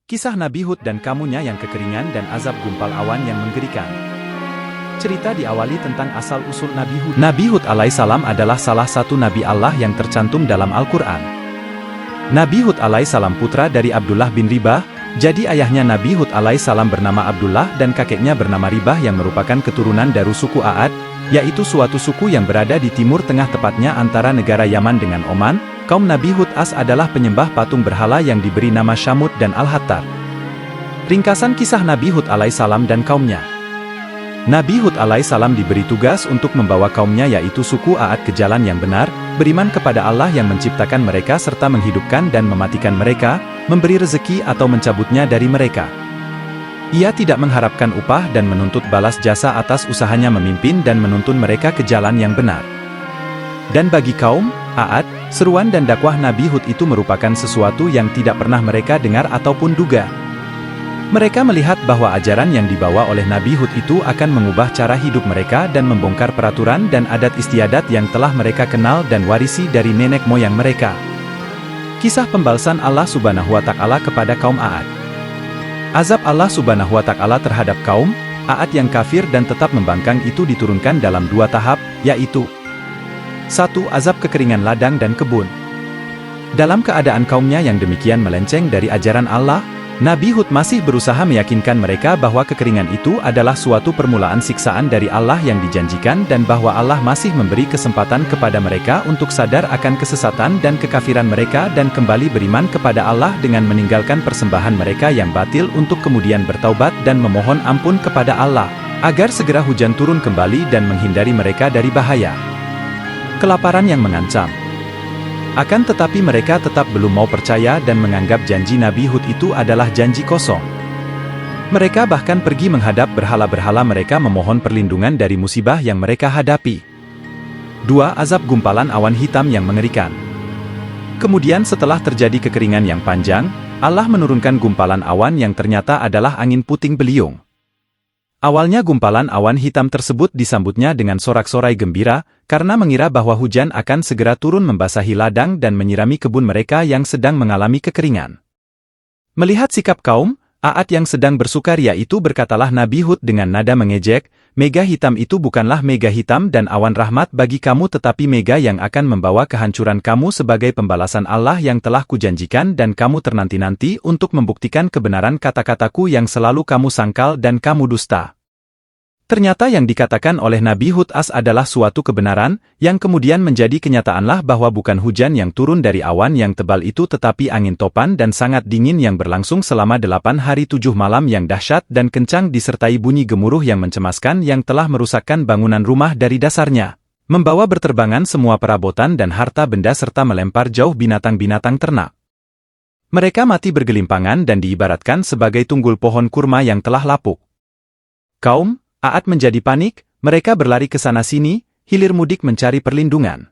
Kisah Nabi Hud dan kaumnya yang kekeringan dan azab gumpal awan yang menggerikan. Cerita diawali tentang asal-usul Nabi Hud. Nabi Hud alaihissalam adalah salah satu Nabi Allah yang tercantum dalam Al-Quran. Nabi Hud alaihissalam putra dari Abdullah bin Ribah, jadi ayahnya Nabi Hud alaihissalam bernama Abdullah dan kakeknya bernama Ribah yang merupakan keturunan dari suku A'ad, yaitu suatu suku yang berada di timur tengah tepatnya antara negara Yaman dengan Oman. Kaum Nabi Hud adalah penyembah patung berhala yang diberi nama Syamud dan Al-Hattar. Ringkasan kisah Nabi Hud alaihissalam dan kaumnya. Nabi Hud alaihissalam diberi tugas untuk membawa kaumnya yaitu suku A'ad ke jalan yang benar, beriman kepada Allah yang menciptakan mereka serta menghidupkan dan mematikan mereka, memberi rezeki atau mencabutnya dari mereka. Ia tidak mengharapkan upah dan menuntut balas jasa atas usahanya memimpin dan menuntun mereka ke jalan yang benar. Dan bagi kaum A'ad, seruan dan dakwah Nabi Hud itu merupakan sesuatu yang tidak pernah mereka dengar ataupun duga. Mereka melihat bahwa ajaran yang dibawa oleh Nabi Hud itu akan mengubah cara hidup mereka dan membongkar peraturan dan adat istiadat yang telah mereka kenal dan warisi dari nenek moyang mereka. Kisah pembalasan Allah Subhanahu wa Ta'ala kepada kaum A'ad. Azab Allah Subhanahu wa Ta'ala terhadap kaum A'ad yang kafir dan tetap membangkang itu diturunkan dalam dua tahap, yaitu 1. Azab kekeringan ladang dan kebun. Dalam keadaan kaumnya yang demikian melenceng dari ajaran Allah, Nabi Hud masih berusaha meyakinkan mereka bahwa kekeringan itu adalah suatu permulaan siksaan dari Allah yang dijanjikan dan bahwa Allah masih memberi kesempatan kepada mereka untuk sadar akan kesesatan dan kekafiran mereka dan kembali beriman kepada Allah dengan meninggalkan persembahan mereka yang batil untuk kemudian bertaubat dan memohon ampun kepada Allah, agar segera hujan turun kembali dan menghindari mereka dari bahaya kelaparan yang mengancam. Akan tetapi mereka tetap belum mau percaya dan menganggap janji Nabi Hud itu adalah janji kosong. Mereka bahkan pergi menghadap berhala-berhala mereka memohon perlindungan dari musibah yang mereka hadapi. 2. Azab gumpalan awan hitam yang mengerikan. Kemudian setelah terjadi kekeringan yang panjang, Allah menurunkan gumpalan awan yang ternyata adalah angin puting beliung. Awalnya gumpalan awan hitam tersebut disambutnya dengan sorak-sorai gembira, karena mengira bahwa hujan akan segera turun membasahi ladang dan menyirami kebun mereka yang sedang mengalami kekeringan. Melihat sikap kaum A'ad yang sedang bersukaria itu berkatalah Nabi Hud dengan nada mengejek, "Mega hitam itu bukanlah mega hitam dan awan rahmat bagi kamu tetapi mega yang akan membawa kehancuran kamu sebagai pembalasan Allah yang telah kujanjikan dan kamu ternanti-nanti untuk membuktikan kebenaran kata-kataku yang selalu kamu sangkal dan kamu dusta." Ternyata yang dikatakan oleh Nabi Hud adalah suatu kebenaran, yang kemudian menjadi kenyataanlah bahwa bukan hujan yang turun dari awan yang tebal itu tetapi angin topan dan sangat dingin yang berlangsung selama 8 hari 7 malam yang dahsyat dan kencang disertai bunyi gemuruh yang mencemaskan yang telah merusakkan bangunan rumah dari dasarnya, membawa berterbangan semua perabotan dan harta benda serta melempar jauh binatang-binatang ternak. Mereka mati bergelimpangan dan diibaratkan sebagai tunggul pohon kurma yang telah lapuk. Kaum A'ad menjadi panik, mereka berlari ke sana-sini, hilir mudik mencari perlindungan.